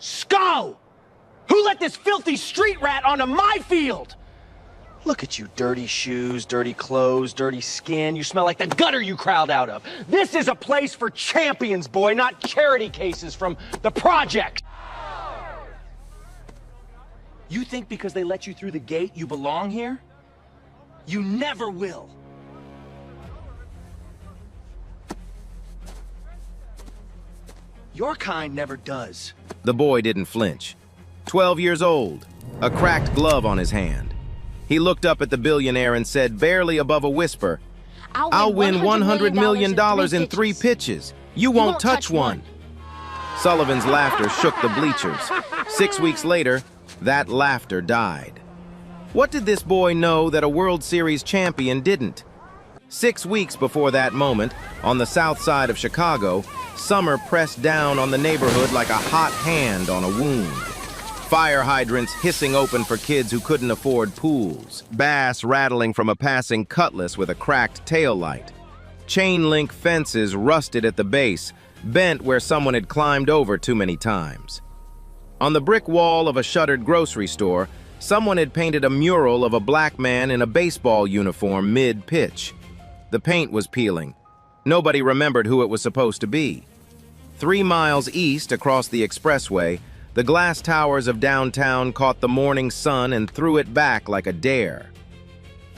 Sco! Who let this filthy street rat onto my field? Look at you, dirty shoes, dirty clothes, dirty skin. You smell like the gutter you crawled out of. This is a place for champions, boy, not charity cases from the project. You think because they let you through the gate, you belong here? You never will. Your kind never does. The boy didn't flinch. 12 years old, a cracked glove on his hand. He looked up at the billionaire and said, barely above a whisper, I'll win $100 million in 3 pitches. You won't touch one. Sullivan's laughter shook the bleachers. 6 weeks later, that laughter died. What did this boy know that a World Series champion didn't? 6 weeks before that moment, on the south side of Chicago, summer pressed down on the neighborhood like a hot hand on a wound. Fire hydrants hissing open for kids who couldn't afford pools. Bass rattling from a passing cutlass with a cracked taillight. Chain link fences rusted at the base, bent where someone had climbed over too many times. On the brick wall of a shuttered grocery store, someone had painted a mural of a black man in a baseball uniform mid-pitch. The paint was peeling. Nobody remembered who it was supposed to be. 3 miles east across the expressway, the glass towers of downtown caught the morning sun and threw it back like a dare.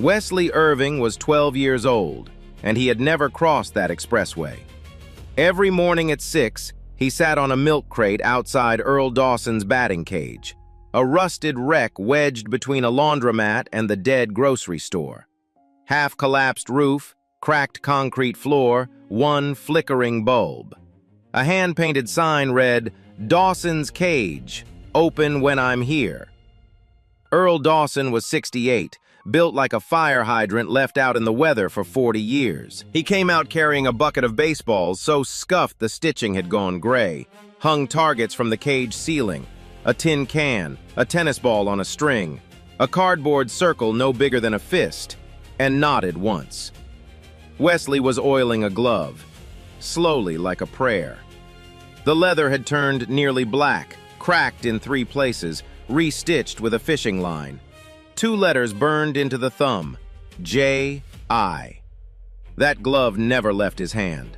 Wesley Irving was 12 years old, and he had never crossed that expressway. Every morning at 6, he sat on a milk crate outside Earl Dawson's batting cage, a rusted wreck wedged between a laundromat and the dead grocery store. Half-collapsed roof, cracked concrete floor, one flickering bulb. A hand-painted sign read, Dawson's Cage, open when I'm here. Earl Dawson was 68, built like a fire hydrant left out in the weather for 40 years. He came out carrying a bucket of baseballs so scuffed the stitching had gone gray, hung targets from the cage ceiling, a tin can, a tennis ball on a string, a cardboard circle no bigger than a fist, and nodded once. Wesley was oiling a glove, slowly like a prayer. The leather had turned nearly black, cracked in 3 places, restitched with a fishing line. 2 letters burned into the thumb, J.I. That glove never left his hand.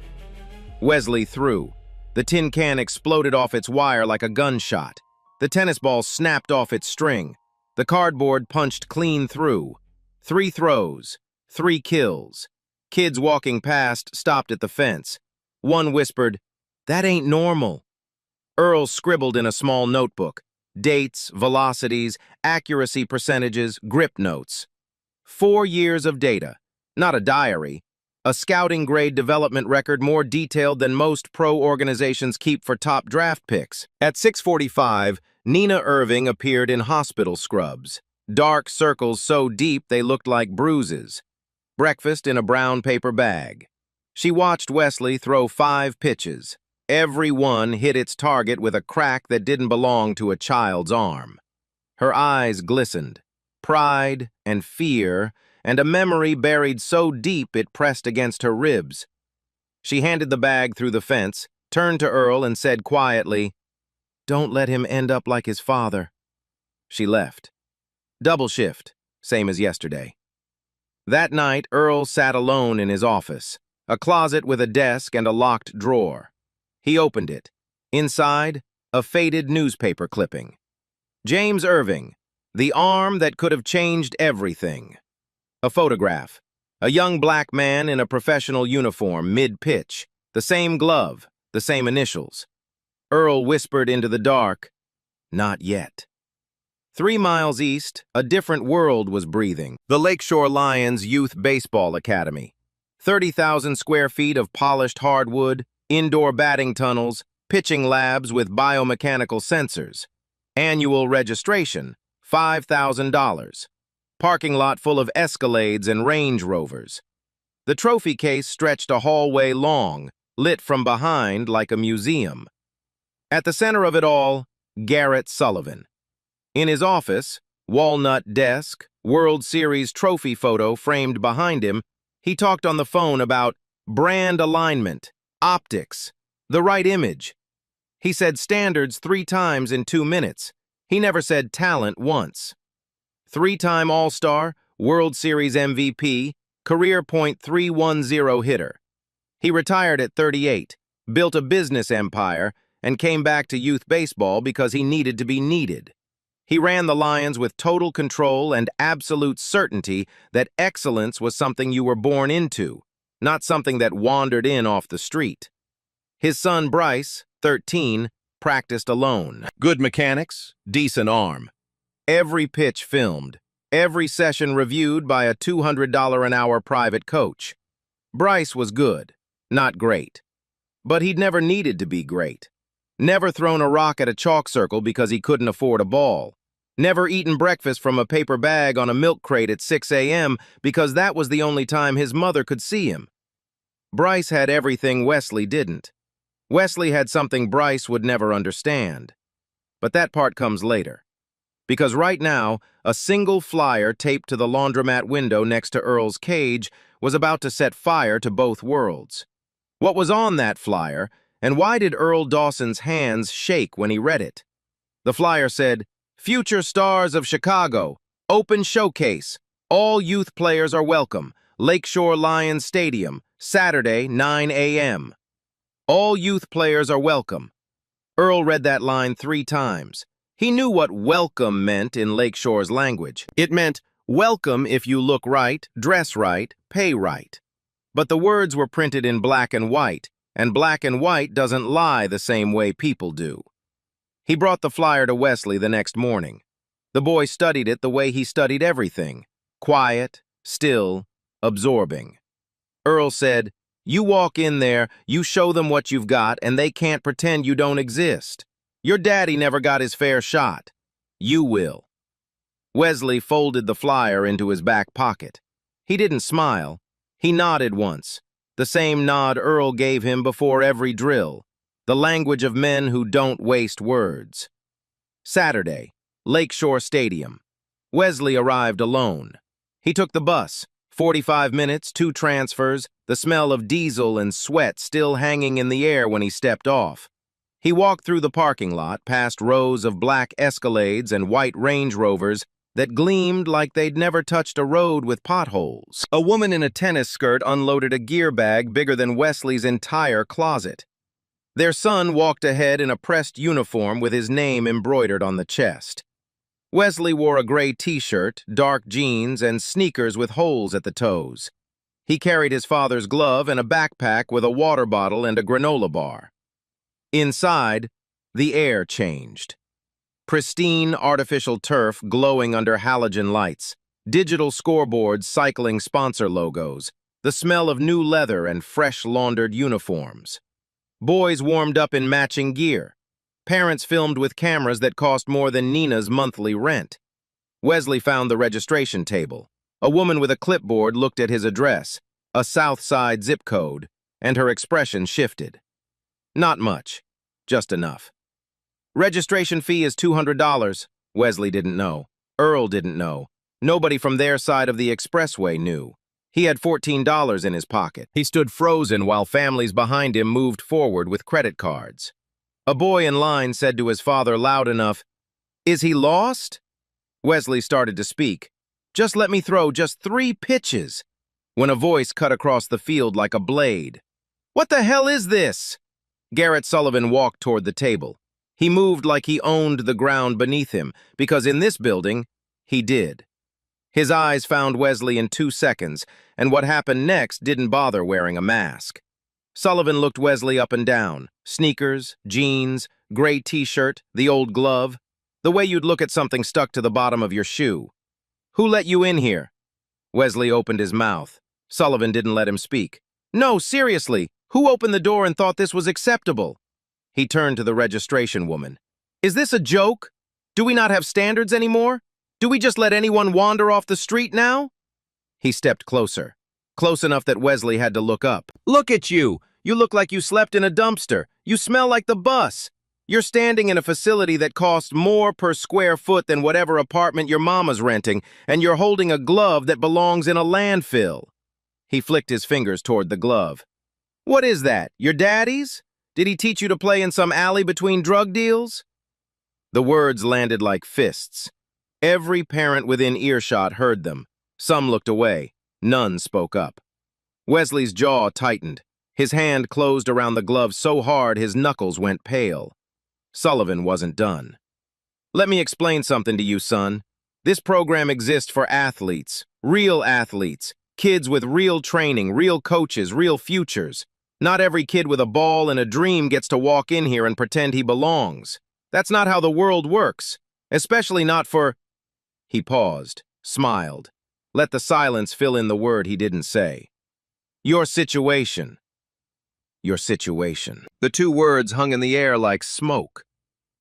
Wesley threw. The tin can exploded off its wire like a gunshot. The tennis ball snapped off its string. The cardboard punched clean through. 3 throws, 3 kills. Kids walking past stopped at the fence. One whispered, "That ain't normal." Earl scribbled in a small notebook. Dates, velocities, accuracy percentages, grip notes. 4 years of data. Not a diary. A scouting grade development record more detailed than most pro organizations keep for top draft picks. At 6:45, Nina Irving appeared in hospital scrubs. Dark circles so deep they looked like bruises. Breakfast in a brown paper bag. She watched Wesley throw 5 pitches. Every one hit its target with a crack that didn't belong to a child's arm. Her eyes glistened. Pride and fear and a memory buried so deep it pressed against her ribs. She handed the bag through the fence, turned to Earl and said quietly, "Don't let him end up like his father." She left. Double shift, same as yesterday. That night, Earl sat alone in his office, a closet with a desk and a locked drawer. He opened it. Inside, a faded newspaper clipping. James Irving, the arm that could have changed everything. A photograph. A young black man in a professional uniform, mid-pitch. The same glove, the same initials. Earl whispered into the dark, "Not yet." 3 miles east, a different world was breathing. The Lakeshore Lions Youth Baseball Academy. 30,000 square feet of polished hardwood, indoor batting tunnels, pitching labs with biomechanical sensors. Annual registration, $5,000. Parking lot full of Escalades and Range Rovers. The trophy case stretched a hallway long, lit from behind like a museum. At the center of it all, Garrett Sullivan. In his office, walnut desk, World Series trophy photo framed behind him, he talked on the phone about brand alignment, optics, the right image. He said standards 3 times in 2 minutes. He never said talent once. 3-time All-Star, World Series MVP, career .310 hitter. He retired at 38, built a business empire, and came back to youth baseball because he needed to be needed. He ran the Lions with total control and absolute certainty that excellence was something you were born into, not something that wandered in off the street. His son Bryce, 13, practiced alone. Good mechanics, decent arm. Every pitch filmed, every session reviewed by a $200 an hour private coach. Bryce was good, not great. But he'd never needed to be great. Never thrown a rock at a chalk circle because he couldn't afford a ball. Never eaten breakfast from a paper bag on a milk crate at 6 a.m. because that was the only time his mother could see him. Bryce had everything Wesley didn't. Wesley had something Bryce would never understand. But that part comes later. Because right now, a single flyer taped to the laundromat window next to Earl's cage was about to set fire to both worlds. What was on that flyer, and why did Earl Dawson's hands shake when he read it? The flyer said, "Future stars of Chicago, open showcase. All youth players are welcome. Lakeshore Lions Stadium, Saturday, 9 a.m. All youth players are welcome." Earl read that line 3 times. He knew what welcome meant in Lakeshore's language. It meant welcome if you look right, dress right, pay right. But the words were printed in black and white doesn't lie the same way people do. He brought the flyer to Wesley the next morning. The boy studied it the way he studied everything. Quiet, still, absorbing. Earl said, "You walk in there, you show them what you've got, and they can't pretend you don't exist. Your daddy never got his fair shot. You will." Wesley folded the flyer into his back pocket. He didn't smile. He nodded once, the same nod Earl gave him before every drill, the language of men who don't waste words. Saturday, Lakeshore Stadium. Wesley arrived alone. He took the bus, 45 minutes, 2 transfers, the smell of diesel and sweat still hanging in the air when he stepped off. He walked through the parking lot, past rows of black Escalades and white Range Rovers that gleamed like they'd never touched a road with potholes. A woman in a tennis skirt unloaded a gear bag bigger than Wesley's entire closet. Their son walked ahead in a pressed uniform with his name embroidered on the chest. Wesley wore a gray t-shirt, dark jeans, and sneakers with holes at the toes. He carried his father's glove and a backpack with a water bottle and a granola bar. Inside, the air changed. Pristine artificial turf glowing under halogen lights, digital scoreboards cycling sponsor logos, the smell of new leather and fresh laundered uniforms. Boys warmed up in matching gear. Parents filmed with cameras that cost more than Nina's monthly rent. Wesley found the registration table. A woman with a clipboard looked at his address, a South Side zip code, and her expression shifted. Not much, just enough. Registration fee is $200. Wesley didn't know. Earl didn't know. Nobody from their side of the expressway knew. He had $14 in his pocket. He stood frozen while families behind him moved forward with credit cards. A boy in line said to his father loud enough, "Is he lost?" Wesley started to speak. "Just let me throw just 3 pitches," when a voice cut across the field like a blade. "What the hell is this?" Garrett Sullivan walked toward the table. He moved like he owned the ground beneath him, because in this building, he did. His eyes found Wesley in 2 seconds, and what happened next didn't bother wearing a mask. Sullivan looked Wesley up and down. Sneakers, jeans, gray t-shirt, the old glove. The way you'd look at something stuck to the bottom of your shoe. "Who let you in here?" Wesley opened his mouth. Sullivan didn't let him speak. "No, seriously, who opened the door and thought this was acceptable?" He turned to the registration woman. "Is this a joke? Do we not have standards anymore? Do we just let anyone wander off the street now?" He stepped closer, close enough that Wesley had to look up. "Look at you! You look like you slept in a dumpster. You smell like the bus. You're standing in a facility that costs more per square foot than whatever apartment your mama's renting, and you're holding a glove that belongs in a landfill." He flicked his fingers toward the glove. "What is that, your daddy's? Did he teach you to play in some alley between drug deals? The words landed like fists. Every parent within earshot heard them. Some looked away. None spoke up. Wesley's jaw tightened. His hand closed around the glove so hard his knuckles went pale. Sullivan wasn't done. Let me explain something to you, son. This program exists for athletes, real athletes, kids with real training, real coaches, real futures. Not every kid with a ball and a dream gets to walk in here and pretend he belongs. That's not how the world works, especially not for... He paused, smiled, let the silence fill in the word he didn't say. Your situation. Your situation. The two words hung in the air like smoke.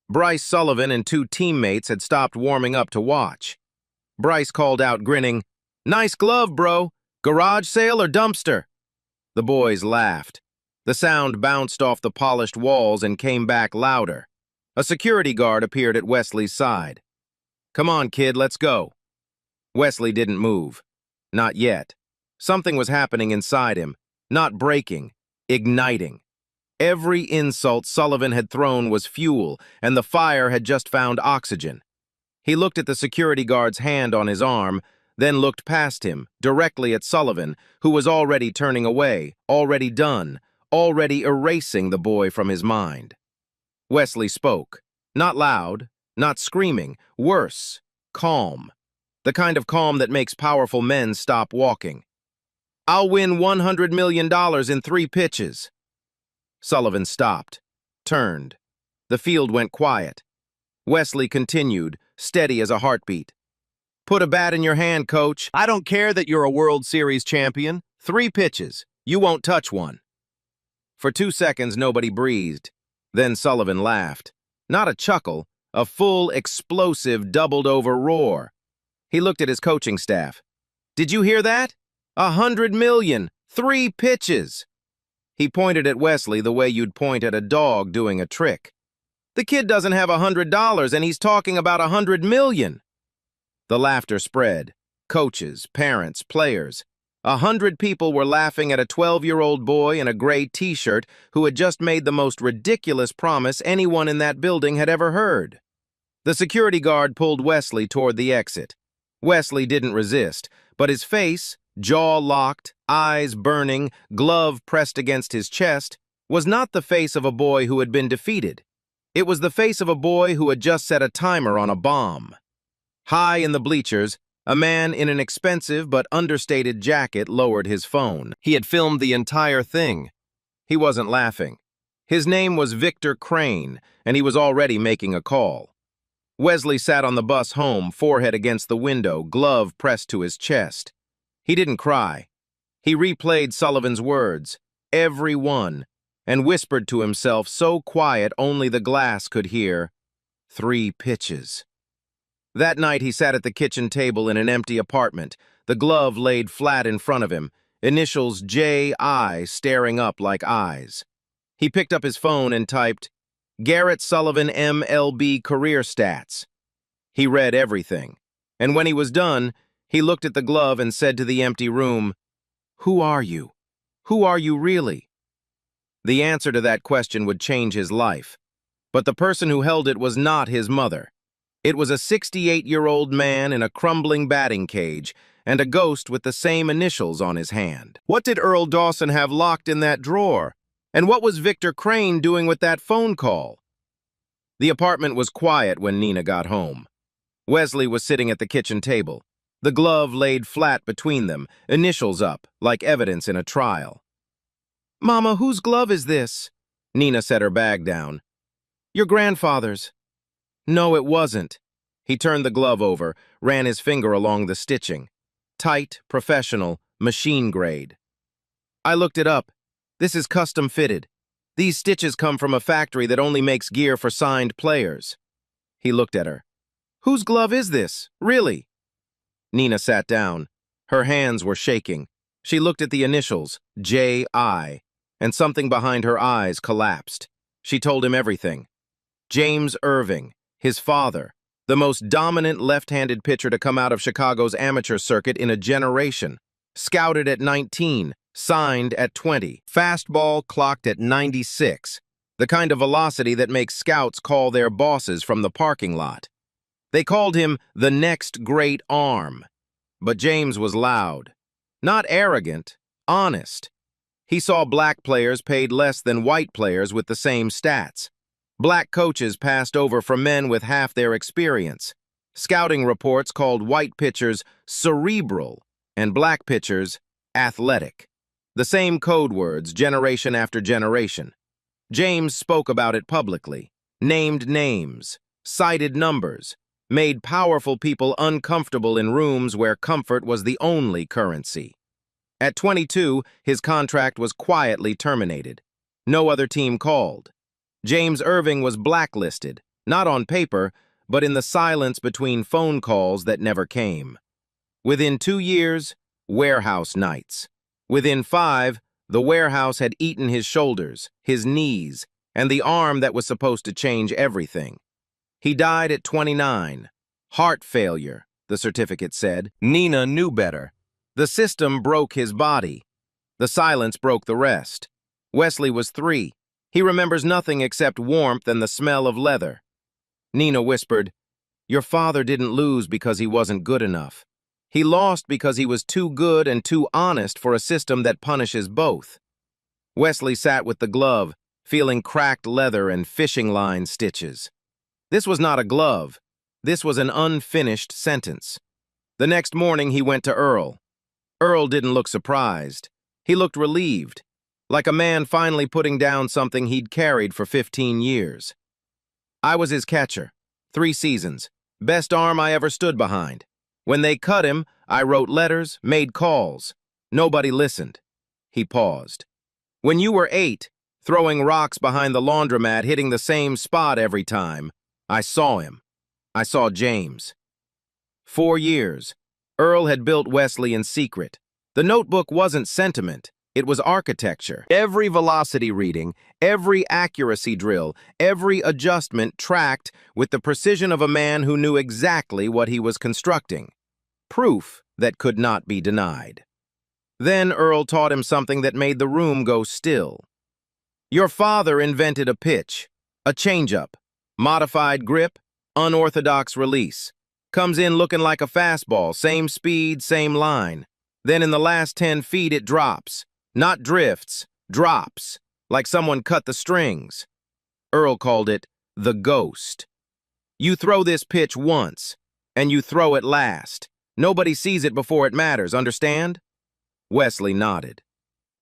Bryce Sullivan and two teammates had stopped warming up to watch. Bryce called out, grinning, "Nice glove, bro. Garage sale or dumpster?" The boys laughed. The sound bounced off the polished walls and came back louder. A security guard appeared at Wesley's side. "Come on, kid, let's go." Wesley didn't move. Not yet. Something was happening inside him, not breaking, igniting. Every insult Sullivan had thrown was fuel, and the fire had just found oxygen. He looked at the security guard's hand on his arm, then looked past him, directly at Sullivan, who was already turning away, already done, already erasing the boy from his mind. Wesley spoke. Not loud, not screaming, worse, calm. The kind of calm that makes powerful men stop walking. "I'll win $100 million in 3 pitches. Sullivan stopped, turned. The field went quiet. Wesley continued, steady as a heartbeat. "Put a bat in your hand, coach. I don't care that you're a World Series champion. 3 pitches. You won't touch one." For 2 seconds, nobody breathed. Then Sullivan laughed. Not a chuckle, a full, explosive, doubled-over roar. He looked at his coaching staff. "Did you hear that? $100 million. 3 pitches." He pointed at Wesley the way you'd point at a dog doing a trick. "The kid doesn't have $100, and he's talking about $100 million. The laughter spread. Coaches, parents, players. 100 people were laughing at a 12-year-old boy in a gray t-shirt who had just made the most ridiculous promise anyone in that building had ever heard. The security guard pulled Wesley toward the exit. Wesley didn't resist, but his face, jaw locked, eyes burning, glove pressed against his chest, was not the face of a boy who had been defeated. It was the face of a boy who had just set a timer on a bomb. High in the bleachers, a man in an expensive but understated jacket lowered his phone. He had filmed the entire thing. He wasn't laughing. His name was Victor Crane, and he was already making a call. Wesley sat on the bus home, forehead against the window, glove pressed to his chest. He didn't cry. He replayed Sullivan's words, every one, and whispered to himself so quiet only the glass could hear, 3 pitches. That night he sat at the kitchen table in an empty apartment, the glove laid flat in front of him, initials J.I. staring up like eyes. He picked up his phone and typed, "Garrett Sullivan MLB career stats." He read everything, and when he was done, he looked at the glove and said to the empty room, "Who are you? Who are you really?" The answer to that question would change his life, but the person who held it was not his mother. It was a 68-year-old man in a crumbling batting cage and a ghost with the same initials on his hand. What did Earl Dawson have locked in that drawer? And what was Victor Crane doing with that phone call? The apartment was quiet when Nina got home. Wesley was sitting at the kitchen table, the glove laid flat between them, initials up, like evidence in a trial. "Mama, whose glove is this?" Nina set her bag down. "Your grandfather's." "No, it wasn't." He turned the glove over, ran his finger along the stitching. Tight, professional, machine grade. "I looked it up. This is custom fitted. These stitches come from a factory that only makes gear for signed players." He looked at her. "Whose glove is this? Really?" Nina sat down. Her hands were shaking. She looked at the initials, J.I., and something behind her eyes collapsed. She told him everything. James Irving, his father, the most dominant left-handed pitcher to come out of Chicago's amateur circuit in a generation, scouted at 19, signed at 20, fastball clocked at 96, the kind of velocity that makes scouts call their bosses from the parking lot. They called him the next great arm. But James was loud. Not arrogant, honest. He saw black players paid less than white players with the same stats. Black coaches passed over from men with half their experience. Scouting reports called white pitchers cerebral and black pitchers athletic. The same code words, generation after generation. James spoke about it publicly, named names, cited numbers, made powerful people uncomfortable in rooms where comfort was the only currency. At 22, his contract was quietly terminated. No other team called. James Irving was blacklisted, not on paper, but in the silence between phone calls that never came. Within 2 years, warehouse nights. Within 5, the warehouse had eaten his shoulders, his knees, and the arm that was supposed to change everything. He died at 29. Heart failure, the certificate said. Nina knew better. The system broke his body. The silence broke the rest. Wesley was 3. He remembers nothing except warmth and the smell of leather. Nina whispered, "Your father didn't lose because he wasn't good enough. He lost because he was too good and too honest for a system that punishes both." Wesley sat with the glove, feeling cracked leather and fishing line stitches. This was not a glove. This was an unfinished sentence. The next morning he went to Earl. Earl didn't look surprised. He looked relieved, like a man finally putting down something he'd carried for 15 years. "I was his catcher. 3 seasons. Best arm I ever stood behind. When they cut him, I wrote letters, made calls. Nobody listened." He paused. "When you were 8, throwing rocks behind the laundromat, hitting the same spot every time, I saw him. I saw James." 4 years. Earl had built Wesley in secret. The notebook wasn't sentiment. It was architecture. Every velocity reading, every accuracy drill, every adjustment tracked with the precision of a man who knew exactly what he was constructing. Proof that could not be denied. Then Earl taught him something that made the room go still. "Your father invented a pitch, a changeup, modified grip, unorthodox release. Comes in looking like a fastball, same speed, same line. Then in the last 10 feet it drops. Not drifts, drops, like someone cut the strings." Earl called it the ghost. "You throw this pitch once, and you throw it last. Nobody sees it before it matters, understand?" Wesley nodded.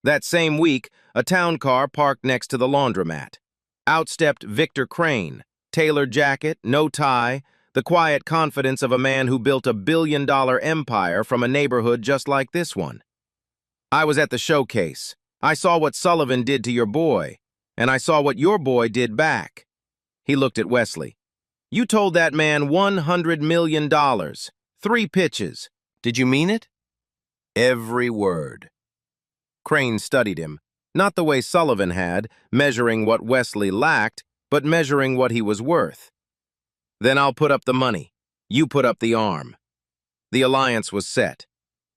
That same week, a town car parked next to the laundromat. Out stepped Victor Crane, tailored jacket, no tie, the quiet confidence of a man who built a billion-dollar empire from a neighborhood just like this one. "I was at the showcase. I saw what Sullivan did to your boy, and I saw what your boy did back." He looked at Wesley. "You told that man $100 million, 3 pitches. Did you mean it?" "Every word." Crane studied him, not the way Sullivan had, measuring what Wesley lacked, but measuring what he was worth. "Then I'll put up the money. You put up the arm." The alliance was set.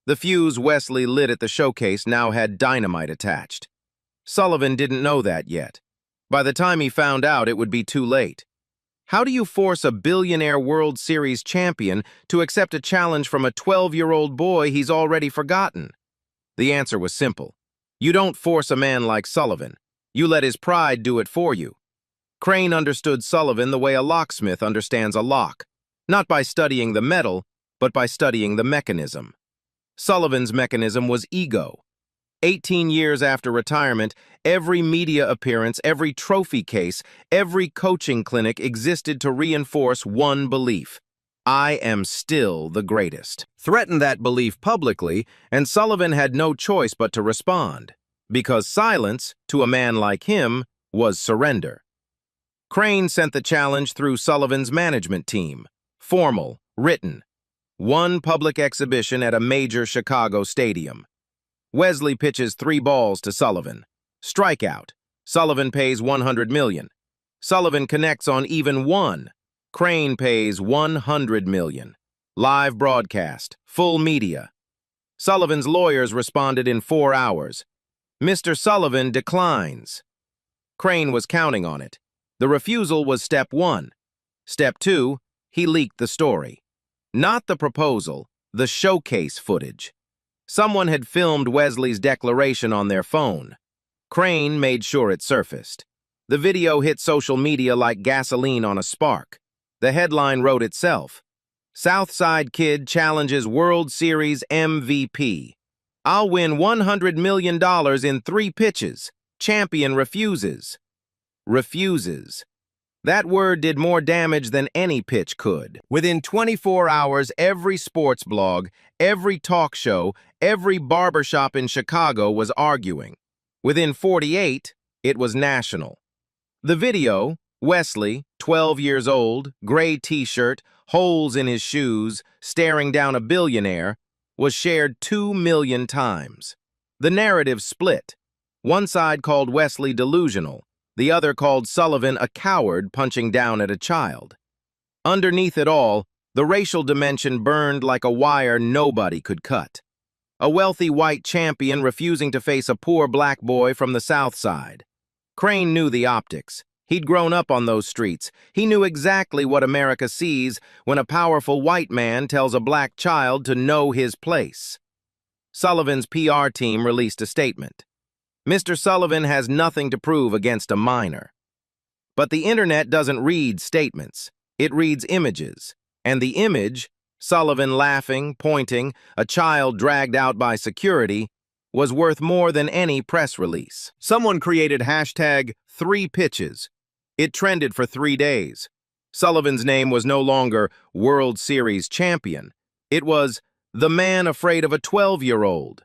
The fuse Wesley lit at the showcase now had dynamite attached. Sullivan didn't know that yet. By the time he found out, it would be too late. How do you force a billionaire World Series champion to accept a challenge from a 12-year-old boy he's already forgotten? The answer was simple. You don't force a man like Sullivan. You let his pride do it for you. Crane understood Sullivan the way a locksmith understands a lock, not by studying the metal, but by studying the mechanism. Sullivan's mechanism was ego. 18 years after retirement, every media appearance, every trophy case, every coaching clinic existed to reinforce one belief: I am still the greatest. Threaten that belief publicly, and Sullivan had no choice but to respond, because silence, to a man like him, was surrender. Crane sent the challenge through Sullivan's management team, formal, written. One public exhibition at a major Chicago stadium. Wesley pitches 3 balls to Sullivan. Strikeout. Sullivan pays $100 million. Sullivan connects on even 1. Crane pays $100 million. Live broadcast. Full media. Sullivan's lawyers responded in 4 hours. Mr. Sullivan declines. Crane was counting on it. The refusal was step one. Step two, he leaked the story. Not the proposal, the showcase footage. Someone had filmed Wesley's declaration on their phone. Crane made sure it surfaced. The video hit social media like gasoline on a spark. The headline wrote itself. Southside Kid challenges World Series MVP. I'll win $100 million in 3 pitches. Champion refuses. Refuses. That word did more damage than any pitch could. Within 24 hours, every sports blog, every talk show, every barbershop in Chicago was arguing. Within 48, it was national. The video, Wesley, 12 years old, gray t-shirt, holes in his shoes, staring down a billionaire, was shared 2 million times. The narrative split. One side called Wesley delusional, the other called Sullivan a coward punching down at a child. Underneath it all, the racial dimension burned like a wire nobody could cut. A wealthy white champion refusing to face a poor black boy from the South Side. Crane knew the optics. He'd grown up on those streets. He knew exactly what America sees when a powerful white man tells a black child to know his place. Sullivan's PR team released a statement. Mr. Sullivan has nothing to prove against a minor. But the internet doesn't read statements. It reads images. And the image, Sullivan laughing, pointing, a child dragged out by security, was worth more than any press release. Someone created hashtag 3pitches. It trended for 3 days. Sullivan's name was no longer World Series champion. It was the man afraid of a 12-year-old.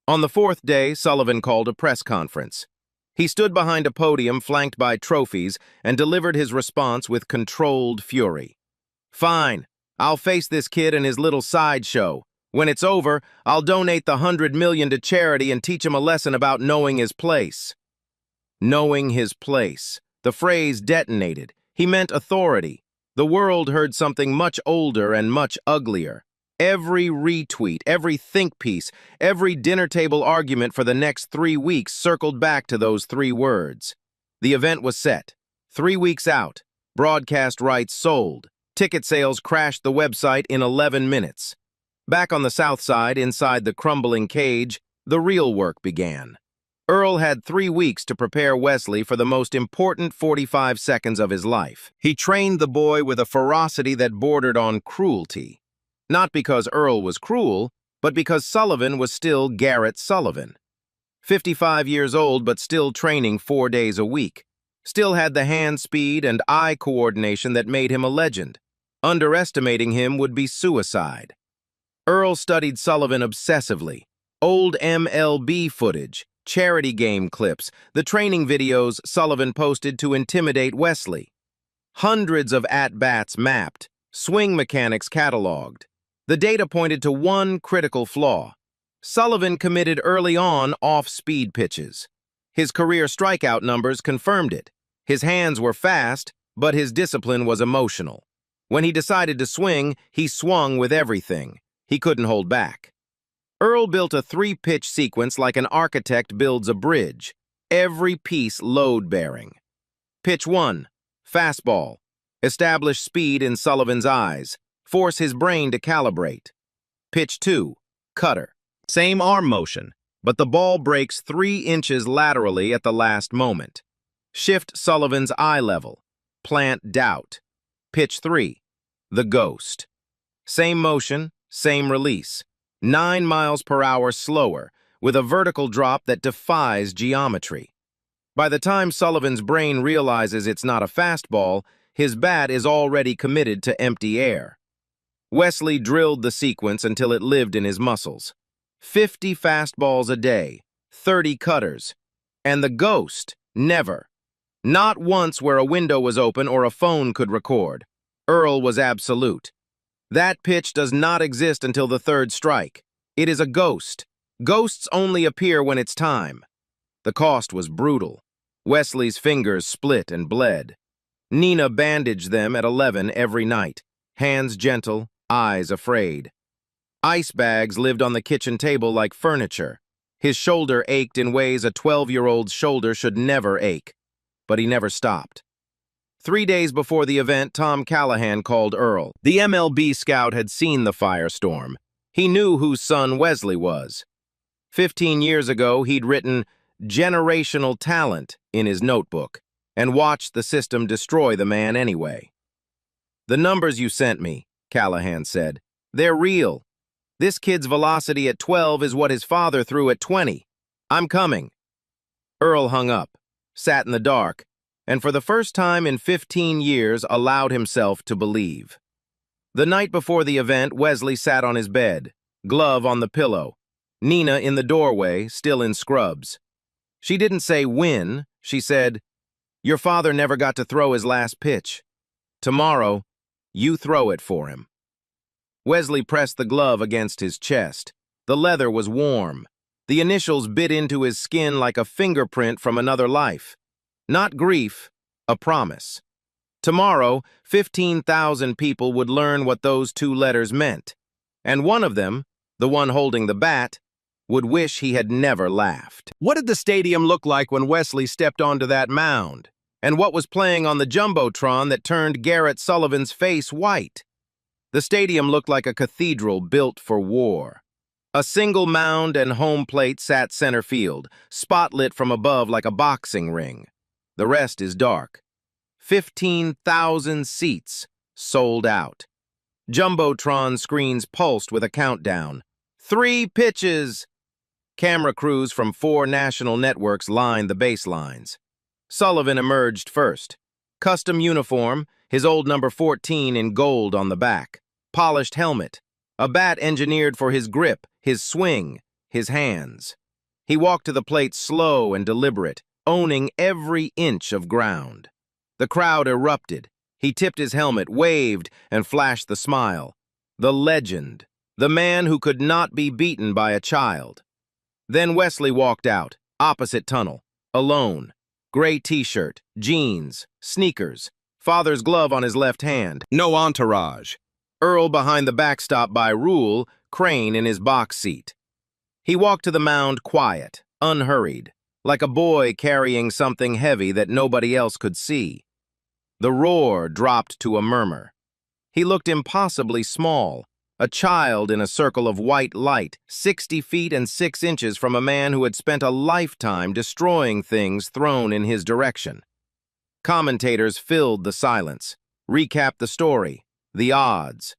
On the 4th day, Sullivan called a press conference. He stood behind a podium flanked by trophies and delivered his response with controlled fury. Fine, I'll face this kid and his little sideshow. When it's over, I'll donate the $100 million to charity and teach him a lesson about knowing his place. Knowing his place. The phrase detonated. He meant authority. The world heard something much older and much uglier. Every retweet, every think piece, every dinner table argument for the next 3 weeks circled back to those 3 words. The event was set. 3 weeks out. Broadcast rights sold. Ticket sales crashed the website in 11 minutes. Back on the South Side, inside the crumbling cage, the real work began. Earl had 3 weeks to prepare Wesley for the most important 45 seconds of his life. He trained the boy with a ferocity that bordered on cruelty. Not because Earl was cruel, but because Sullivan was still Garrett Sullivan. 55 years old, but still training 4 days a week. Still had the hand speed and eye coordination that made him a legend. Underestimating him would be suicide. Earl studied Sullivan obsessively. Old MLB footage, charity game clips, the training videos Sullivan posted to intimidate Wesley. Hundreds of at-bats mapped, swing mechanics cataloged. The data pointed to one critical flaw. Sullivan committed early on off-speed pitches. His career strikeout numbers confirmed it. His hands were fast, but his discipline was emotional. When he decided to swing, he swung with everything. He couldn't hold back. Earl built a 3-pitch sequence like an architect builds a bridge, every piece load-bearing. Pitch 1, fastball. Establish speed in Sullivan's eyes. Force his brain to calibrate. Pitch 2, cutter. Same arm motion, but the ball breaks 3 inches laterally at the last moment. Shift Sullivan's eye level. Plant doubt. Pitch 3, the ghost. Same motion, same release. 9 miles per hour slower, with a vertical drop that defies geometry. By the time Sullivan's brain realizes it's not a fastball, his bat is already committed to empty air. Wesley drilled the sequence until it lived in his muscles. 50 fastballs a day, 30 cutters. And the ghost, never. Not once where a window was open or a phone could record. Earl was absolute. That pitch does not exist until the 3rd strike. It is a ghost. Ghosts only appear when it's time. The cost was brutal. Wesley's fingers split and bled. Nina bandaged them at 11 every night, hands gentle, eyes afraid. Ice bags lived on the kitchen table like furniture. His shoulder ached in ways a 12-year-old's shoulder should never ache. but he never stopped. 3 days before the event, Tom Callahan called Earl. The MLB scout had seen the firestorm. He knew whose son Wesley was. 15 years ago, he'd written generational talent in his notebook and watched the system destroy the man anyway. "The numbers you sent me," Callahan said, "they're real. This kid's velocity at 12 is what his father threw at 20. I'm coming." Earl hung up, sat in the dark, and for the first time in 15 years allowed himself to believe. The night before the event, Wesley sat on his bed, glove on the pillow. Nina in the doorway, still in scrubs. She didn't say when, she said, "Your father never got to throw his last pitch. Tomorrow, you throw it for him." Wesley pressed the glove against his chest. The leather was warm. The initials bit into his skin like a fingerprint from another life. Not grief, a promise. Tomorrow, 15,000 people would learn what those 2 letters meant. And one of them, the one holding the bat, would wish he had never laughed. What did the stadium look like when Wesley stepped onto that mound? And what was playing on the jumbotron that turned Garrett Sullivan's face white? The stadium looked like a cathedral built for war. A single mound and home plate sat center field, spotlit from above like a boxing ring. The rest is dark. 15,000 seats, sold out. Jumbotron screens pulsed with a countdown. 3 pitches! Camera crews from 4 national networks lined the baselines. Sullivan emerged first. Custom uniform, his old number 14 in gold on the back. Polished helmet. A bat engineered for his grip, his swing, his hands. He walked to the plate slow and deliberate, owning every inch of ground. The crowd erupted. He tipped his helmet, waved, and flashed the smile. The legend. The man who could not be beaten by a child. Then Wesley walked out, opposite tunnel, alone. Gray t-shirt, jeans, sneakers, father's glove on his left hand. No entourage. Earl behind the backstop by rule, Crane in his box seat. He walked to the mound quiet, unhurried, like a boy carrying something heavy that nobody else could see. The roar dropped to a murmur. He looked impossibly small, a child in a circle of white light, 60 feet and 6 inches from a man who had spent a lifetime destroying things thrown in his direction. Commentators filled the silence, recapped the story, the odds.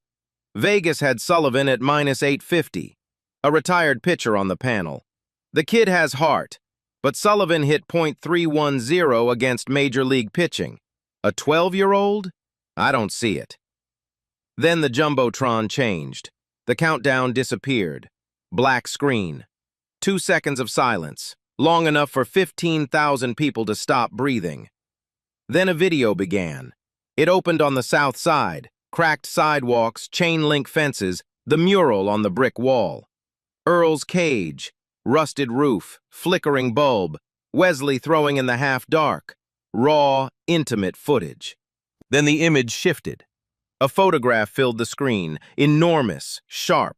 Vegas had Sullivan at -850, a retired pitcher on the panel. The kid has heart, but Sullivan hit .310 against Major League pitching. A 12-year-old? I don't see it. Then the jumbotron changed. The countdown disappeared. Black screen. 2 seconds of silence, long enough for 15,000 people to stop breathing. Then a video began. It opened on the south side, cracked sidewalks, chain-link fences, the mural on the brick wall. Earl's cage, rusted roof, flickering bulb, Wesley throwing in the half-dark. Raw, intimate footage. Then the image shifted. A photograph filled the screen, enormous, sharp.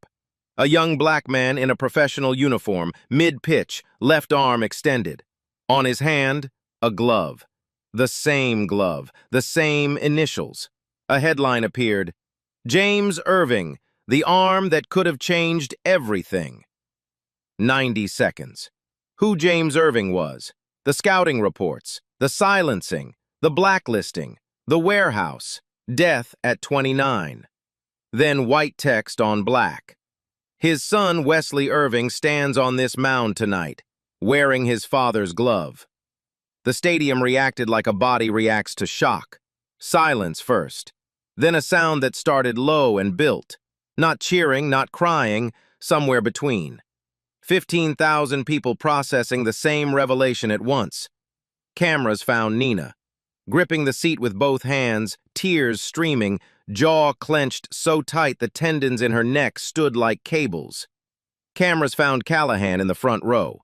A young black man in a professional uniform, mid-pitch, left arm extended. On his hand, a glove. The same glove, the same initials. A headline appeared, "James Irving, the arm that could have changed everything." 90 seconds. Who James Irving was, the scouting reports, the silencing, the blacklisting, the warehouse, death at 29. Then white text on black. His son, Wesley Irving, stands on this mound tonight, wearing his father's glove. The stadium reacted like a body reacts to shock. Silence first. Then a sound that started low and built. Not cheering, not crying, somewhere between. 15,000 people processing the same revelation at once. Cameras found Nina, gripping the seat with both hands, tears streaming, jaw clenched so tight the tendons in her neck stood like cables. Cameras found Callahan in the front row.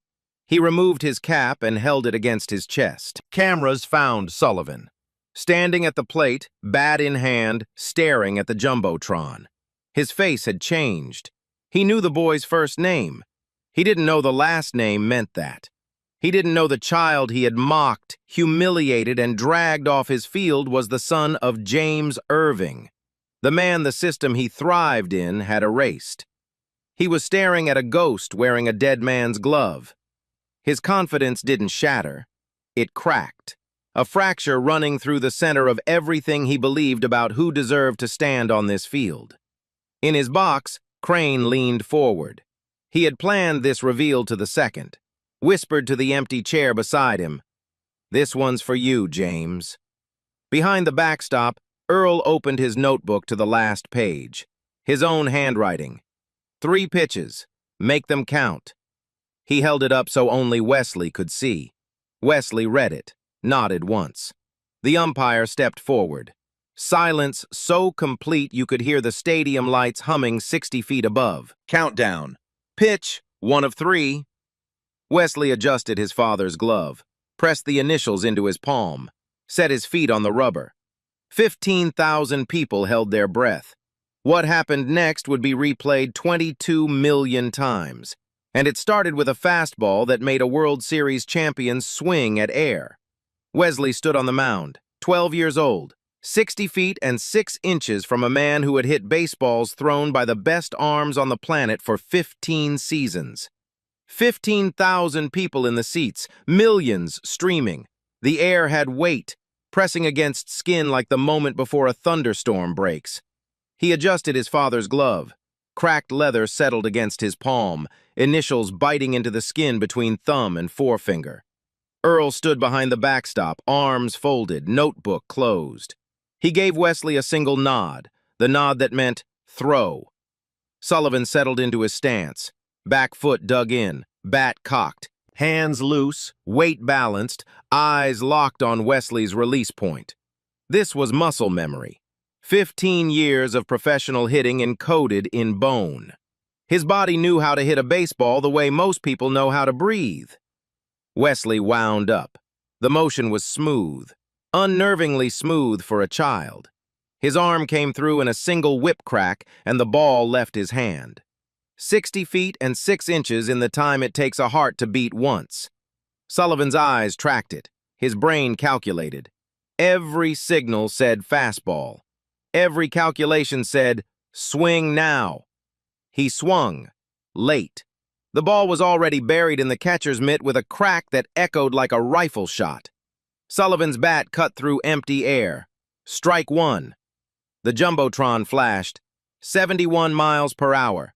He removed his cap and held it against his chest. Cameras found Sullivan, standing at the plate, bat in hand, staring at the jumbotron. His face had changed. He knew the boy's first name. He didn't know the last name meant that. He didn't know the child he had mocked, humiliated, and dragged off his field was the son of James Irving, the man the system he thrived in had erased. He was staring at a ghost wearing a dead man's glove. His confidence didn't shatter. It cracked, a fracture running through the center of everything he believed about who deserved to stand on this field. In his box, Crane leaned forward. He had planned this reveal to the second, whispered to the empty chair beside him, "This one's for you, James." Behind the backstop, Earl opened his notebook to the last page. His own handwriting. 3 pitches. Make them count. He held it up so only Wesley could see. Wesley read it, nodded once. The umpire stepped forward. Silence so complete you could hear the stadium lights humming 60 feet above. Countdown. Pitch, 1 of 3. Wesley adjusted his father's glove, pressed the initials into his palm, set his feet on the rubber. 15,000 people held their breath. What happened next would be replayed 22 million times, and it started with a fastball that made a World Series champion swing at air. Wesley stood on the mound, 12 years old, 60 feet and 6 inches from a man who had hit baseballs thrown by the best arms on the planet for 15 seasons. 15,000 people in the seats, millions streaming. The air had weight, pressing against skin like the moment before a thunderstorm breaks. He adjusted his father's glove. Cracked leather settled against his palm, initials biting into the skin between thumb and forefinger. Earl stood behind the backstop, arms folded, notebook closed. He gave Wesley a single nod, the nod that meant throw. Sullivan settled into his stance, back foot dug in, bat cocked, hands loose, weight balanced, eyes locked on Wesley's release point. This was muscle memory. 15 years of professional hitting encoded in bone. His body knew how to hit a baseball the way most people know how to breathe. Wesley wound up. The motion was smooth, unnervingly smooth for a child. His arm came through in a single whip crack, and the ball left his hand. 60 feet and 6 inches in the time it takes a heart to beat once. Sullivan's eyes tracked it. His brain calculated. Every signal said fastball. Every calculation said, swing now. He swung. Late. The ball was already buried in the catcher's mitt with a crack that echoed like a rifle shot. Sullivan's bat cut through empty air. Strike 1. The jumbotron flashed. 71 miles per hour.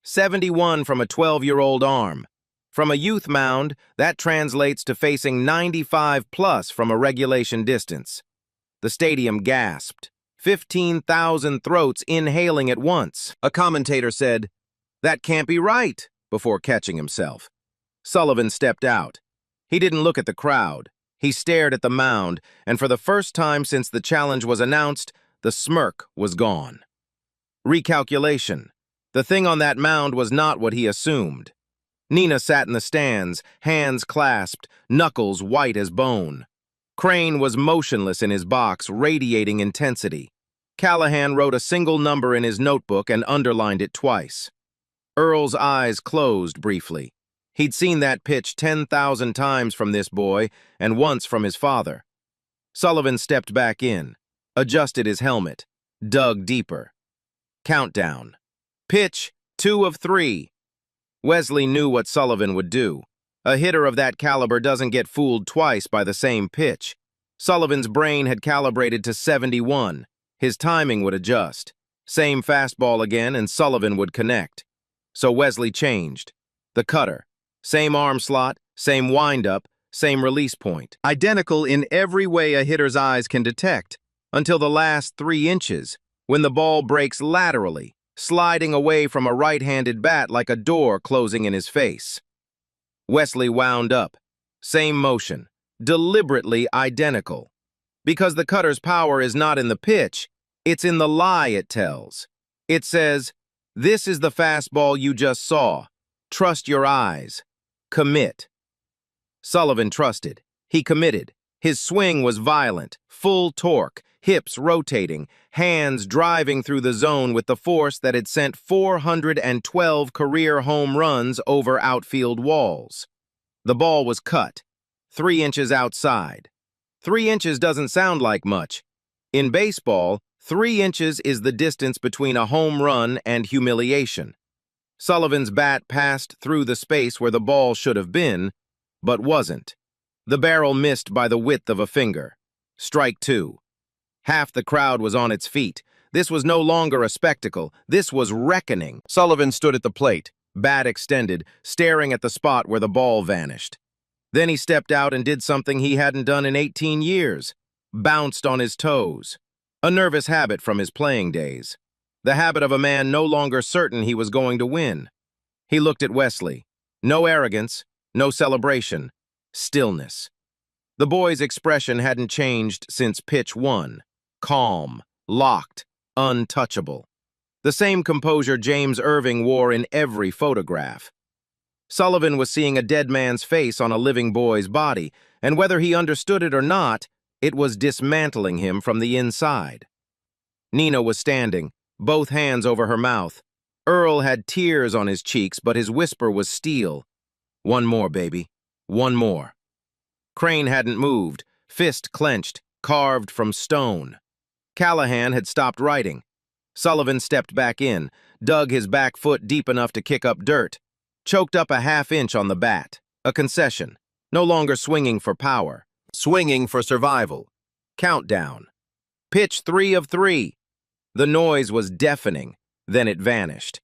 71 from a 12-year-old arm. From a youth mound, that translates to facing 95 plus from a regulation distance. The stadium gasped. 15,000 throats inhaling at once. A commentator said, "That can't be right," before catching himself. Sullivan stepped out. He didn't look at the crowd. He stared at the mound, and for the first time since the challenge was announced, the smirk was gone. Recalculation. The thing on that mound was not what he assumed. Nina sat in the stands, hands clasped, knuckles white as bone. Crane was motionless in his box, radiating intensity. Callahan wrote a single number in his notebook and underlined it twice. Earl's eyes closed briefly. He'd seen that pitch 10,000 times from this boy and once from his father. Sullivan stepped back in, adjusted his helmet, dug deeper. Countdown. Pitch, 2 of 3. Wesley knew what Sullivan would do. A hitter of that caliber doesn't get fooled twice by the same pitch. Sullivan's brain had calibrated to 71. His timing would adjust. Same fastball again, and Sullivan would connect. So Wesley changed. The cutter. Same arm slot, same windup, same release point. Identical in every way a hitter's eyes can detect, until the last 3 inches, when the ball breaks laterally, sliding away from a right-handed bat like a door closing in his face. Wesley wound up. Same motion. Deliberately identical. Because the cutter's power is not in the pitch, it's in the lie it tells. It says, "This is the fastball you just saw. Trust your eyes. Commit." Sullivan trusted. He committed. His swing was violent, full torque, hips rotating, hands driving through the zone with the force that had sent 412 career home runs over outfield walls. The ball was cut, 3 inches outside. 3 inches doesn't sound like much. In baseball, 3 inches is the distance between a home run and humiliation. Sullivan's bat passed through the space where the ball should have been, but wasn't. The barrel missed by the width of a finger. Strike 2. Half the crowd was on its feet. This was no longer a spectacle. This was reckoning. Sullivan stood at the plate, bat extended, staring at the spot where the ball vanished. Then he stepped out and did something he hadn't done in 18 years. Bounced on his toes. A nervous habit from his playing days. The habit of a man no longer certain he was going to win. He looked at Wesley. No arrogance, no celebration. Stillness. The boy's expression hadn't changed since pitch 1. Calm, locked, untouchable. The same composure James Irving wore in every photograph. Sullivan was seeing a dead man's face on a living boy's body, and whether he understood it or not, it was dismantling him from the inside. Nina was standing, both hands over her mouth. Earl had tears on his cheeks, but his whisper was steel. "One more, baby. One more." Crane hadn't moved, fist clenched, carved from stone. Callahan had stopped writing. Sullivan stepped back in, dug his back foot deep enough to kick up dirt, choked up a half-inch on the bat. A concession. No longer swinging for power. Swinging for survival. Countdown. Pitch 3 of 3. The noise was deafening. Then it vanished.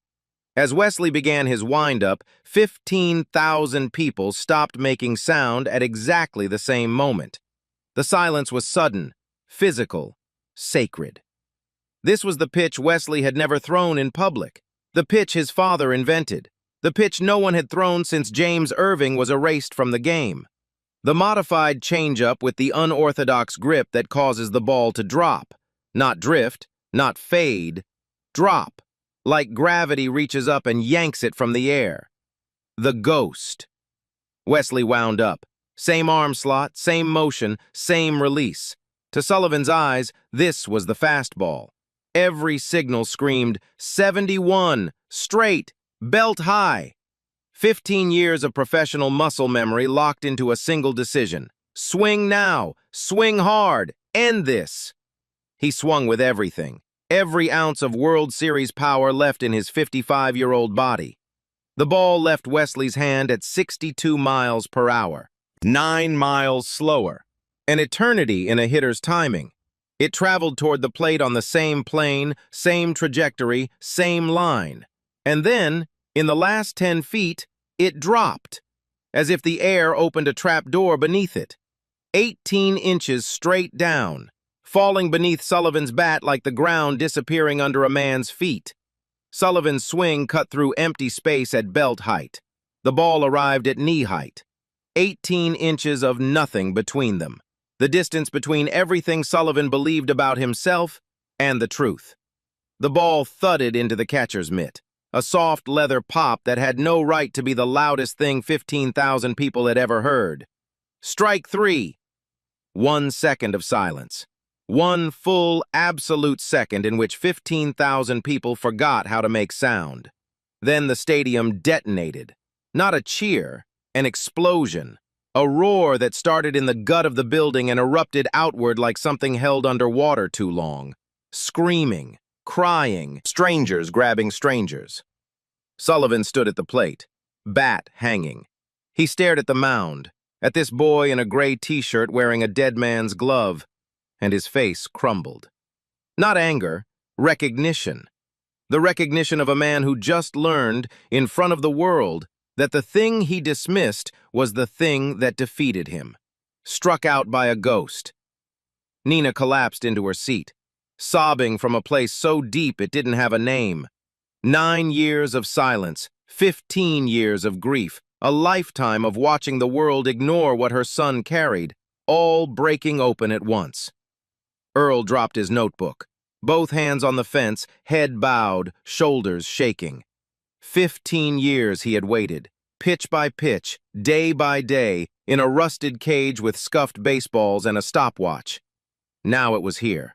As Wesley began his wind-up, 15,000 people stopped making sound at exactly the same moment. The silence was sudden, physical, sacred. This was the pitch Wesley had never thrown in public. The pitch his father invented. The pitch no one had thrown since James Irving was erased from the game. The modified changeup with the unorthodox grip that causes the ball to drop. Not drift, not fade, drop. Like gravity reaches up and yanks it from the air. The ghost. Wesley wound up. Same arm slot, same motion, same release. To Sullivan's eyes, this was the fastball. Every signal screamed, 71, straight, belt high. 15 years of professional muscle memory locked into a single decision. Swing now, swing hard, end this. He swung with everything. Every ounce of World Series power left in his 55-year-old body. The ball left Wesley's hand at 62 miles per hour, 9 miles slower. An eternity in a hitter's timing. It traveled toward the plate on the same plane, same trajectory, same line. And then, in the last 10 feet, it dropped, as if the air opened a trap door beneath it. 18 inches straight down, falling beneath Sullivan's bat like the ground disappearing under a man's feet. Sullivan's swing cut through empty space at belt height. The ball arrived at knee height. 18 inches of nothing between them. The distance between everything Sullivan believed about himself and the truth. The ball thudded into the catcher's mitt. A soft leather pop that had no right to be the loudest thing 15,000 people had ever heard. Strike 3. 1 second of silence. One full, absolute second in which 15,000 people forgot how to make sound. Then the stadium detonated. Not a cheer, an explosion. A roar that started in the gut of the building and erupted outward like something held underwater too long. Screaming, crying, strangers grabbing strangers. Sullivan stood at the plate, bat hanging. He stared at the mound, at this boy in a gray t-shirt wearing a dead man's glove, and his face crumbled. Not anger, recognition. The recognition of a man who just learned, in front of the world, that the thing he dismissed was the thing that defeated him. Struck out by a ghost. Nina collapsed into her seat, sobbing from a place so deep it didn't have a name. 9 years of silence, 15 years of grief, a lifetime of watching the world ignore what her son carried, all breaking open at once. Earl dropped his notebook, both hands on the fence, head bowed, shoulders shaking. 15 years he had waited, pitch by pitch, day by day, in a rusted cage with scuffed baseballs and a stopwatch. Now it was here.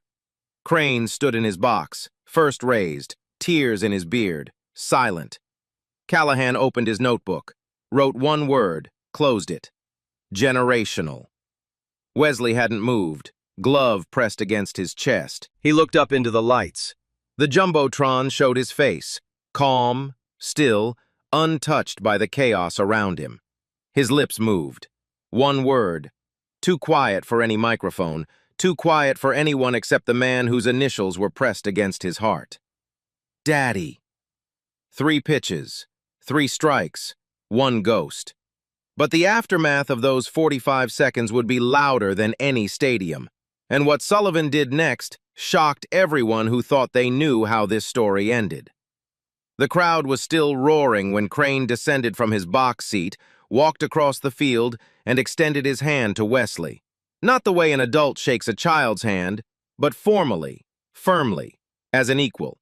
Crane stood in his box, first raised, tears in his beard, silent. Callahan opened his notebook, wrote one word, closed it. Generational. Wesley hadn't moved, glove pressed against his chest. He looked up into the lights. The Jumbotron showed his face, calm, still, untouched by the chaos around him. His lips moved. One word. Too quiet for any microphone, too quiet for anyone except the man whose initials were pressed against his heart. Daddy. 3 pitches, 3 strikes, 1 ghost. But the aftermath of those 45 seconds would be louder than any stadium. And what Sullivan did next shocked everyone who thought they knew how this story ended. The crowd was still roaring when Crane descended from his box seat, walked across the field, and extended his hand to Wesley. Not the way an adult shakes a child's hand, but formally, firmly, as an equal.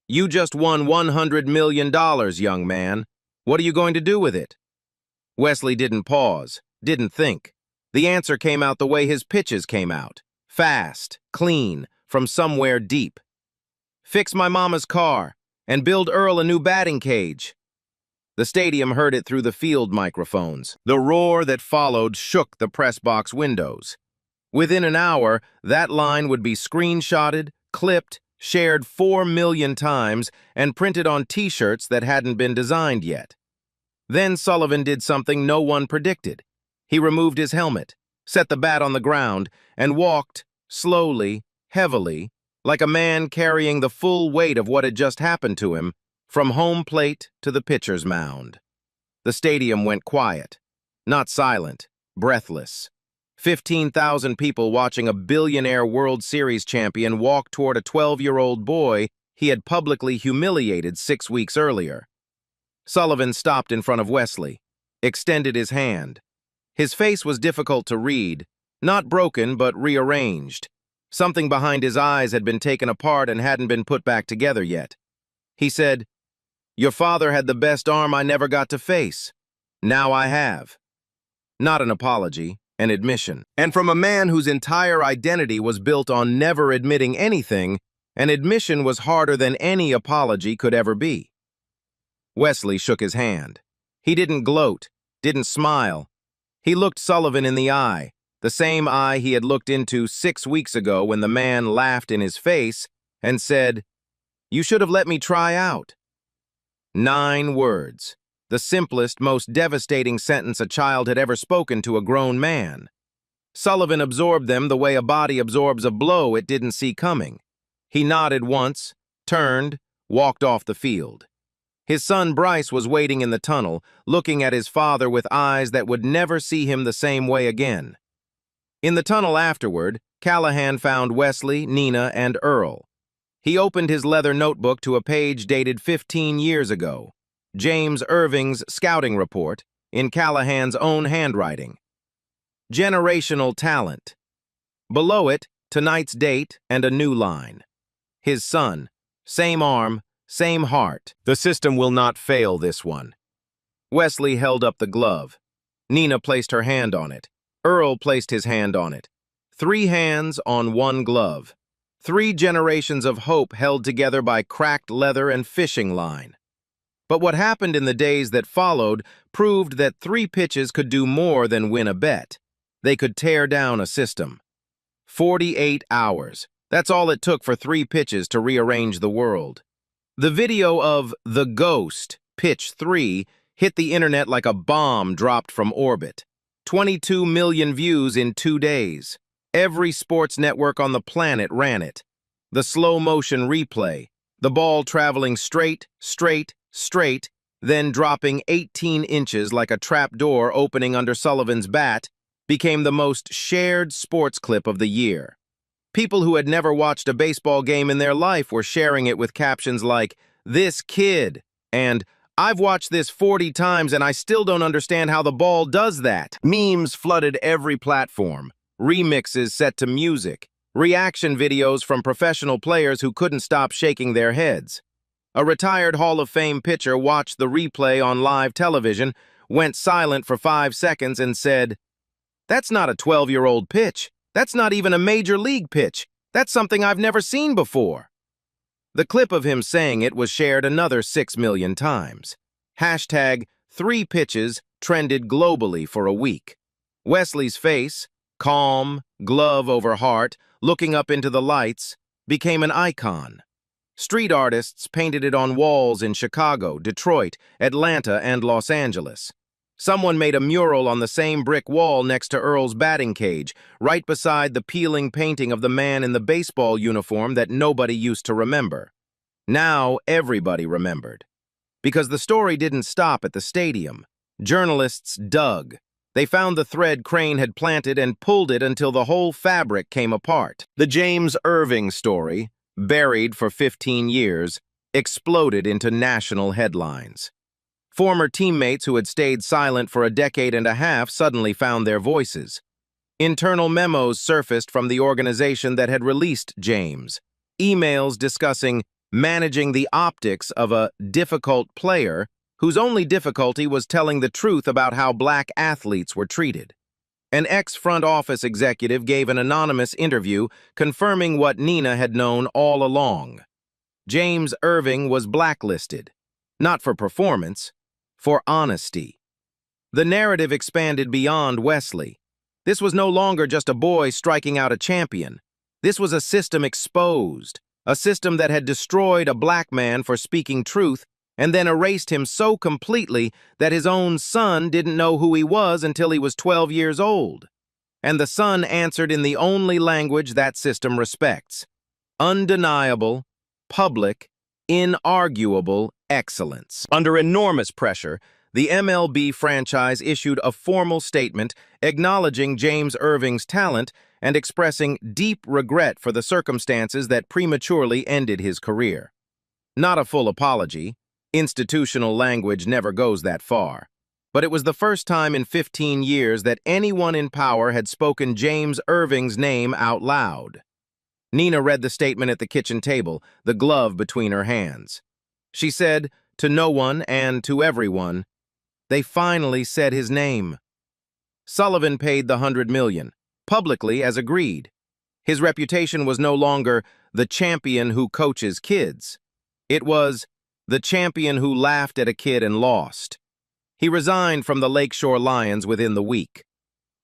You just won $100 million, young man. What are you going to do with it? Wesley didn't pause, didn't think. The answer came out the way his pitches came out. Fast, clean, from somewhere deep. Fix my mama's car, and build Earl a new batting cage. The stadium heard it through the field microphones. The roar that followed shook the press box windows. Within an hour, that line would be screenshotted, clipped, shared 4 million times, and printed on T-shirts that hadn't been designed yet. Then Sullivan did something no one predicted. He removed his helmet, set the bat on the ground, and walked, slowly, heavily, like a man carrying the full weight of what had just happened to him, from home plate to the pitcher's mound. The stadium went quiet, not silent, breathless. 15,000 people watching a billionaire World Series champion walk toward a 12-year-old boy he had publicly humiliated 6 weeks earlier. Sullivan stopped in front of Wesley, extended his hand. His face was difficult to read, not broken but rearranged. Something behind his eyes had been taken apart and hadn't been put back together yet. He said, "Your father had the best arm I never got to face. Now I have." Not an apology, an admission. And from a man whose entire identity was built on never admitting anything, an admission was harder than any apology could ever be. Wesley shook his hand. He didn't gloat, didn't smile. He looked Sullivan in the eye, the same eye he had looked into 6 weeks ago when the man laughed in his face and said, "You should have let me try out." 9 words. The simplest, most devastating sentence a child had ever spoken to a grown man. Sullivan absorbed them the way a body absorbs a blow it didn't see coming. He nodded once, turned, walked off the field. His son Bryce was waiting in the tunnel, looking at his father with eyes that would never see him the same way again. In the tunnel afterward, Callahan found Wesley, Nina, and Earl. He opened his leather notebook to a page dated 15 years ago. James Irving's scouting report, in Callahan's own handwriting. Generational talent. Below it, tonight's date and a new line. His son, same arm, same heart. The system will not fail this one. Wesley held up the glove. Nina placed her hand on it. Earl placed his hand on it. 3 hands on 1 glove. 3 generations of hope held together by cracked leather and fishing line. But what happened in the days that followed proved that 3 pitches could do more than win a bet. They could tear down a system. 48 hours. That's all it took for 3 pitches to rearrange the world. The video of The Ghost, Pitch 3, hit the internet like a bomb dropped from orbit. 22 million views in 2 days. Every sports network on the planet ran it. The slow-motion replay, the ball traveling straight, then dropping 18 inches like a trapdoor opening under Sullivan's bat, became the most shared sports clip of the year. People who had never watched a baseball game in their life were sharing it with captions like, "This kid," and "I've watched this 40 times and I still don't understand how the ball does that." Memes flooded every platform, remixes set to music, reaction videos from professional players who couldn't stop shaking their heads. A retired Hall of Fame pitcher watched the replay on live television, went silent for 5 seconds and said, "That's not a 12-year-old pitch. That's not even a major league pitch. That's something I've never seen before." The clip of him saying it was shared another 6 million times. Hashtag 3 pitches trended globally for a week. Wesley's face, calm, glove over heart, looking up into the lights, became an icon. Street artists painted it on walls in Chicago, Detroit, Atlanta, and Los Angeles. Someone made a mural on the same brick wall next to Earl's batting cage, right beside the peeling painting of the man in the baseball uniform that nobody used to remember. Now everybody remembered. Because the story didn't stop at the stadium. Journalists dug. They found the thread Crane had planted and pulled it until the whole fabric came apart. The James Irving story, buried for 15 years, exploded into national headlines. Former teammates who had stayed silent for a decade and a half suddenly found their voices. Internal memos surfaced from the organization that had released James. Emails discussing managing the optics of a difficult player whose only difficulty was telling the truth about how black athletes were treated. An ex-front office executive gave an anonymous interview confirming what Nina had known all along. James Irving was blacklisted, not for performance, for honesty. The narrative expanded beyond Wesley. This was no longer just a boy striking out a champion. This was a system exposed, a system that had destroyed a black man for speaking truth and then erased him so completely that his own son didn't know who he was until he was 12 years old. And the son answered in the only language that system respects: undeniable, public, inarguable excellence. Under enormous pressure, the MLB franchise issued a formal statement acknowledging James Irving's talent and expressing deep regret for the circumstances that prematurely ended his career. Not a full apology. Institutional language never goes that far. But it was the first time in 15 years that anyone in power had spoken James Irving's name out loud. Nina read the statement at the kitchen table, the glove between her hands. She said, to no one and to everyone, they finally said his name. Sullivan paid the $100 million, publicly as agreed. His reputation was no longer the champion who coaches kids. It was the champion who laughed at a kid and lost. He resigned from the Lakeshore Lions within the week.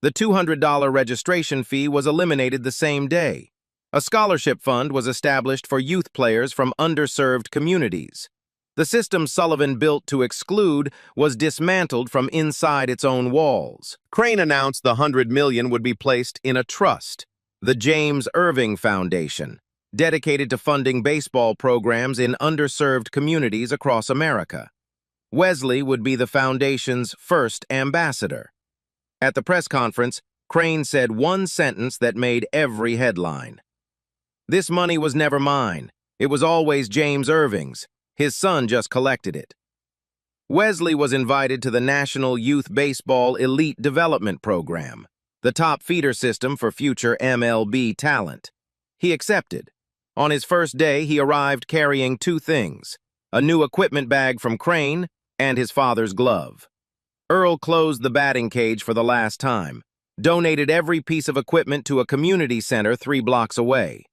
The $200 registration fee was eliminated the same day. A scholarship fund was established for youth players from underserved communities. The system Sullivan built to exclude was dismantled from inside its own walls. Crane announced the $100 million would be placed in a trust, the James Irving Foundation, dedicated to funding baseball programs in underserved communities across America. Wesley would be the foundation's first ambassador. At the press conference, Crane said one sentence that made every headline. This money was never mine. It was always James Irving's. His son just collected it. Wesley was invited to the National Youth Baseball Elite Development Program, the top feeder system for future MLB talent. He accepted. On his first day, he arrived carrying 2 things: a new equipment bag from Crane and his father's glove. Earl closed the batting cage for the last time, donated every piece of equipment to a community center 3 blocks away.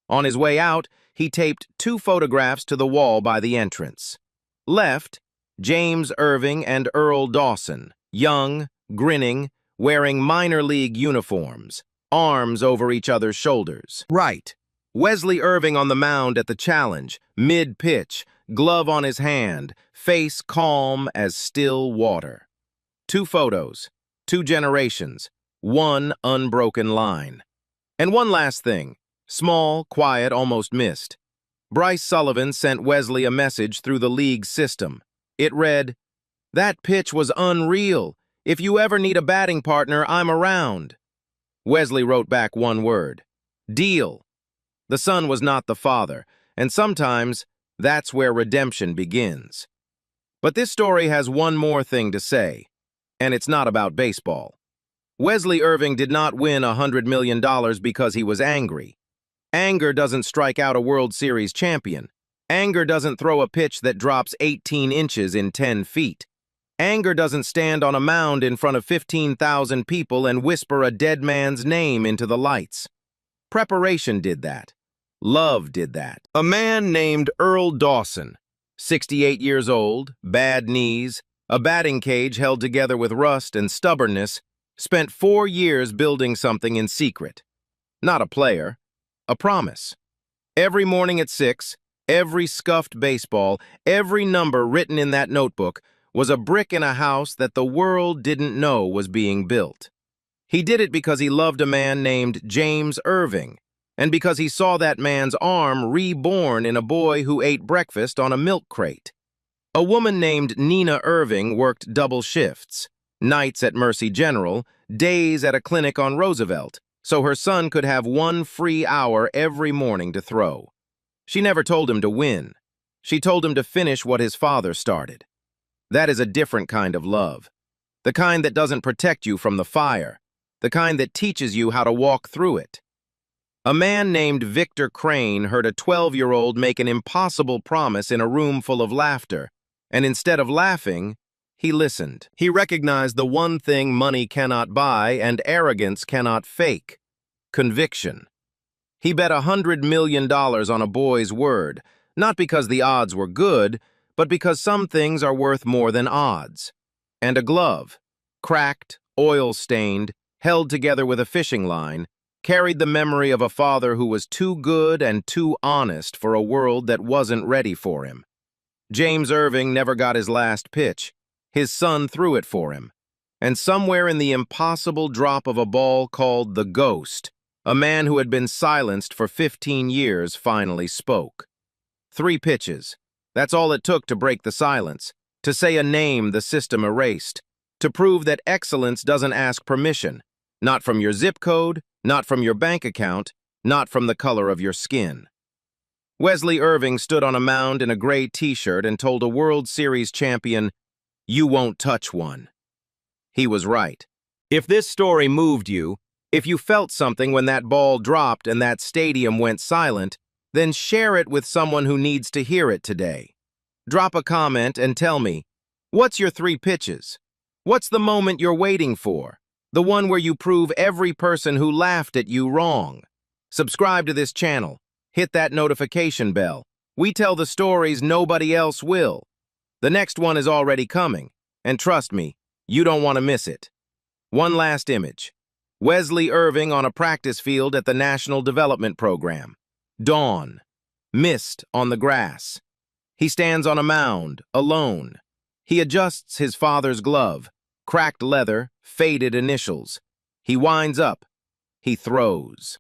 On his way out, he taped 2 photographs to the wall by the entrance. Left, James Irving and Earl Dawson, young, grinning, wearing minor league uniforms, arms over each other's shoulders. Right, Wesley Irving on the mound at the challenge, mid-pitch, glove on his hand, face calm as still water. 2 photos, 2 generations, 1 unbroken line. And one last thing. Small, quiet, almost missed. Bryce Sullivan sent Wesley a message through the league's system. It read, "That pitch was unreal. If you ever need a batting partner, I'm around." Wesley wrote back one word: deal. The son was not the father, and sometimes that's where redemption begins. But this story has one more thing to say, and it's not about baseball. Wesley Irving did not win $100 million because he was angry. Anger doesn't strike out a World Series champion. Anger doesn't throw a pitch that drops 18 inches in 10 feet. Anger doesn't stand on a mound in front of 15,000 people and whisper a dead man's name into the lights. Preparation did that. Love did that. A man named Earl Dawson, 68 years old, bad knees, A batting cage held together with rust and stubbornness, spent 4 years building something in secret. Not a player, a promise. Every morning at 6, every scuffed baseball, every number written in that notebook was a brick in a house that the world didn't know was being built. He did it because he loved a man named James Irving, and because he saw that man's arm reborn in a boy who ate breakfast on a milk crate. A woman named Nina Irving worked double shifts, nights at Mercy General, days at a clinic on Roosevelt, so her son could have 1 free hour every morning to throw. She never told him to win. She told him to finish what his father started. That is a different kind of love. The kind that doesn't protect you from the fire. The kind that teaches you how to walk through it. A man named Victor Crane heard a 12-year-old make an impossible promise in a room full of laughter, and instead of laughing, he listened. He recognized the one thing money cannot buy and arrogance cannot fake: conviction. He bet $100 million on a boy's word, not because the odds were good, but because some things are worth more than odds. And a glove, cracked, oil-stained, held together with a fishing line, carried the memory of a father who was too good and too honest for a world that wasn't ready for him. James Irving never got his last pitch. His son threw it for him. And somewhere in the impossible drop of a ball called the Ghost, a man who had been silenced for 15 years finally spoke. 3 pitches. That's all it took to break the silence, to say a name the system erased, to prove that excellence doesn't ask permission, not from your zip code, not from your bank account, not from the color of your skin. Wesley Irving stood on a mound in a gray t-shirt and told a World Series champion, "You won't touch one." He was right. If this story moved you, if you felt something when that ball dropped and that stadium went silent, then share it with someone who needs to hear it today. Drop a comment and tell me, what's your 3 pitches? What's the moment you're waiting for? The one where you prove every person who laughed at you wrong. Subscribe to this channel. Hit that notification bell. We tell the stories nobody else will. The next one is already coming, and trust me, you don't want to miss it. One last image. Wesley Irving on a practice field at the National Development Program. Dawn. Mist on the grass. He stands on a mound, alone. He adjusts his father's glove. Cracked leather, faded initials. He winds up. He throws.